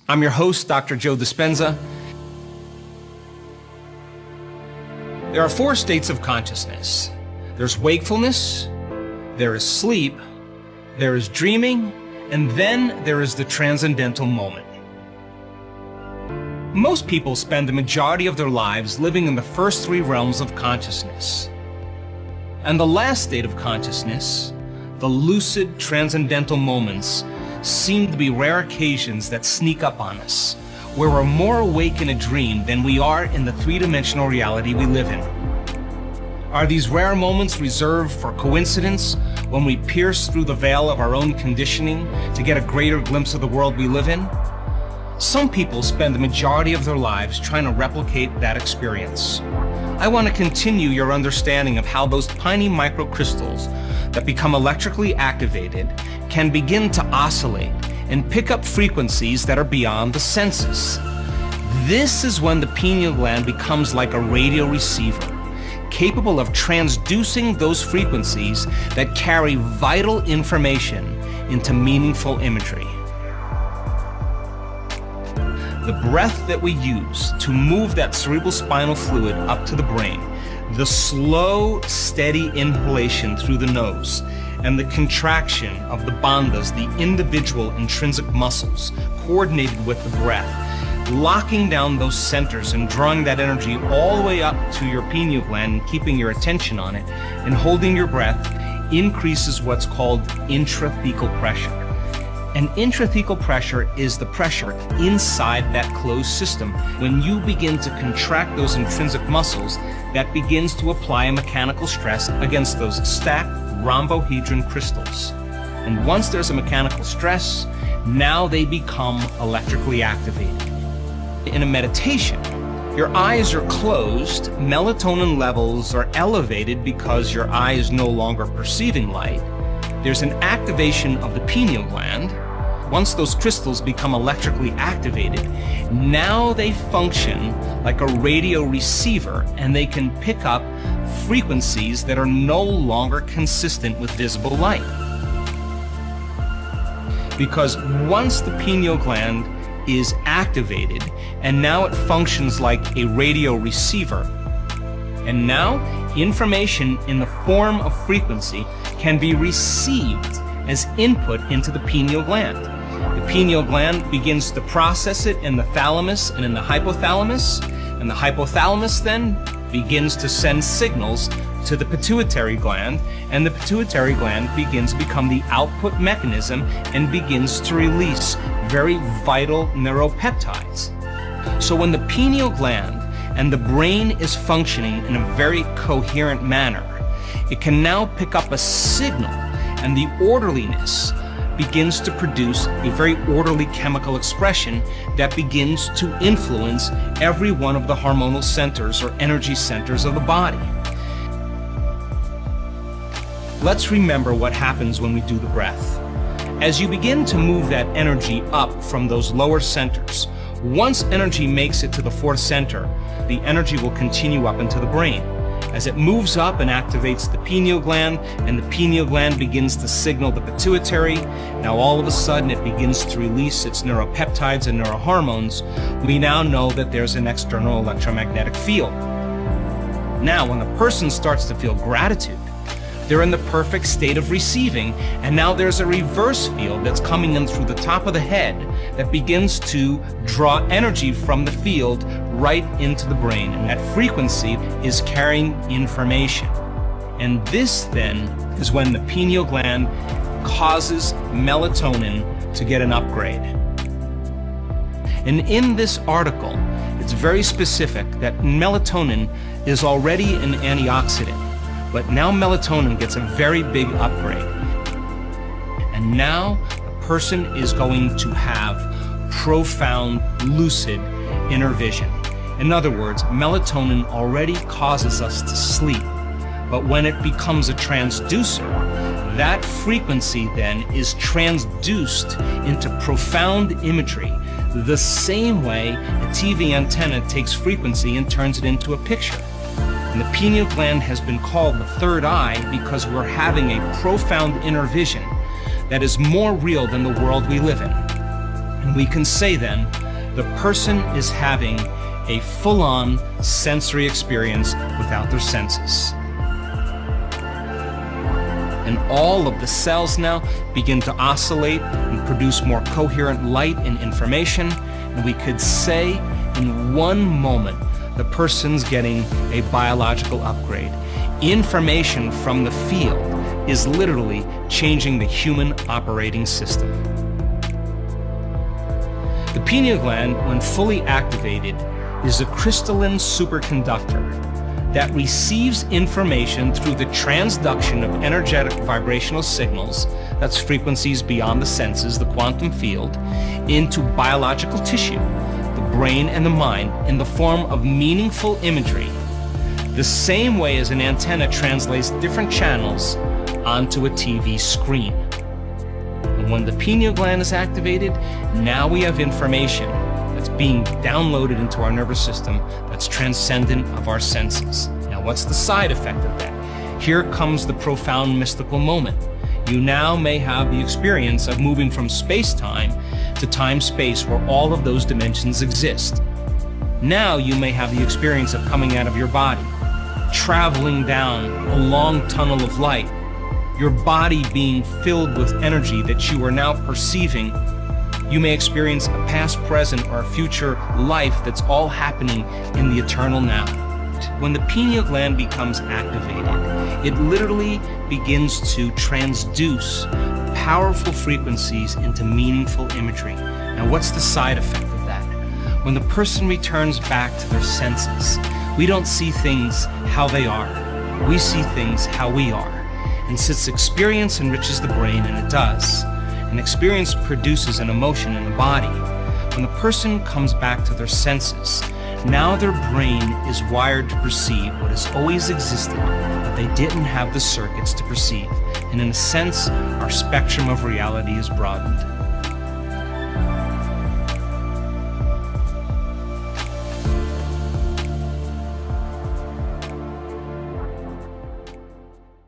I'm your host, DrJoe Dispenza. There are 4 states of consciousness. There's wakefulness, there is sleep, there is dreaming, and then there is the transcendental moment. Most people spend the majority of their lives living in the first 3 realms of consciousness. And the last state of consciousness, the lucid transcendental moments, seem to be rare occasions that sneak up on us, where we're more awake in a dream than we are in the 3-dimensional reality we live in. Are these rare moments reserved for coincidence when we pierce through the veil of our own conditioning to get a greater glimpse of the world we live in? Some people spend the majority of their lives trying to replicate that experience. I want to continue your understanding of how those tiny microcrystals that become electrically activated can begin to oscillate and pick up frequencies that are beyond the senses. This is when the pineal gland becomes like a radio receiver, capable of transducing those frequencies that carry vital information into meaningful imagery. The breath that we use to move that cerebrospinal fluid up to the brain, the slow, steady inhalation through the nose, and the contraction of the bandhas, the individual intrinsic muscles, coordinated with the breath, locking down those centers and drawing that energy all the way up to your pineal gland and keeping your attention on it, and holding your breath increases what's called intrathecal pressure. And intrathecal pressure is the pressure inside that closed system. When you begin to contract those intrinsic muscles, that begins to apply a mechanical stress against those stacked rhombohedron crystals. And once there's a mechanical stress, now they become electrically activated. In a meditation, your eyes are closed, melatonin levels are elevated because your eye is no longer perceiving light. There's an activation of the pineal gland. Once those crystals become electrically activated, now they function like a radio receiver, and they can pick up frequencies that are no longer consistent with visible light. Because once the pineal gland is activated, and now it functions like a radio receiver, and now information in the form of frequency can be received as input into the pineal gland. The pineal gland begins to process it in the thalamus and in the hypothalamus, and the hypothalamus then begins to send signals to the pituitary gland, and the pituitary gland begins to become the output mechanism and begins to release very vital neuropeptides. So when the pineal gland and the brain is functioning in a very coherent manner, it can now pick up a signal, and the orderliness begins to produce a very orderly chemical expression that begins to influence every one of the hormonal centers or energy centers of the body. Let's remember what happens when we do the breath. As you begin to move that energy up from those lower centers, once energy makes it to the 4th center, the energy will continue up into the brain. As it moves up and activates the pineal gland, and the pineal gland begins to signal the pituitary, now all of a sudden it begins to release its neuropeptides and neurohormones. We now know that there's an external electromagnetic field. Now, when the person starts to feel gratitude, they're in the perfect state of receiving, and now there's a reverse field that's coming in through the top of the head that begins to draw energy from the field right into the brain, and that frequency is carrying information. And this then is when the pineal gland causes melatonin to get an upgrade. And in this article, it's very specific that melatonin is already an antioxidant, but now melatonin gets a very big upgrade. And now the person is going to have profound, lucid inner vision. In other words, melatonin already causes us to sleep, but when it becomes a transducer, that frequency then is transduced into profound imagery, the same way a TV antenna takes frequency and turns it into a picture. And the pineal gland has been called the 3rd eye because we're having a profound inner vision that is more real than the world we live in. And we can say then, the person is having a full-on sensory experience without their senses. And all of the cells now begin to oscillate and produce more coherent light and information. And we could say in one moment, the person's getting a biological upgrade. Information from the field is literally changing the human operating system. The pineal gland, when fully activated, is a crystalline superconductor that receives information through the transduction of energetic vibrational signals, that's frequencies beyond the senses, the quantum field, into biological tissue, the brain and the mind, in the form of meaningful imagery, the same way as an antenna translates different channels onto a TV screen. And when the pineal gland is activated, now we have information that's being downloaded into our nervous system that's transcendent of our senses. Now, what's the side effect of that? Here comes the profound mystical moment. You now may have the experience of moving from space-time to time-space, where all of those dimensions exist. Now you may have the experience of coming out of your body, traveling down a long tunnel of light, your body being filled with energy that you are now perceiving. You may experience a past, present, or a future life that's all happening in the eternal now. When the pineal gland becomes activated, it literally begins to transduce powerful frequencies into meaningful imagery. Now, what's the side effect of that? When the person returns back to their senses, we don't see things how they are. We see things how we are. And since experience enriches the brain, and it does, and experience produces an emotion in the body, when the person comes back to their senses, now their brain is wired to perceive what has always existed, but they didn't have the circuits to perceive. And in a sense, our spectrum of reality is broadened.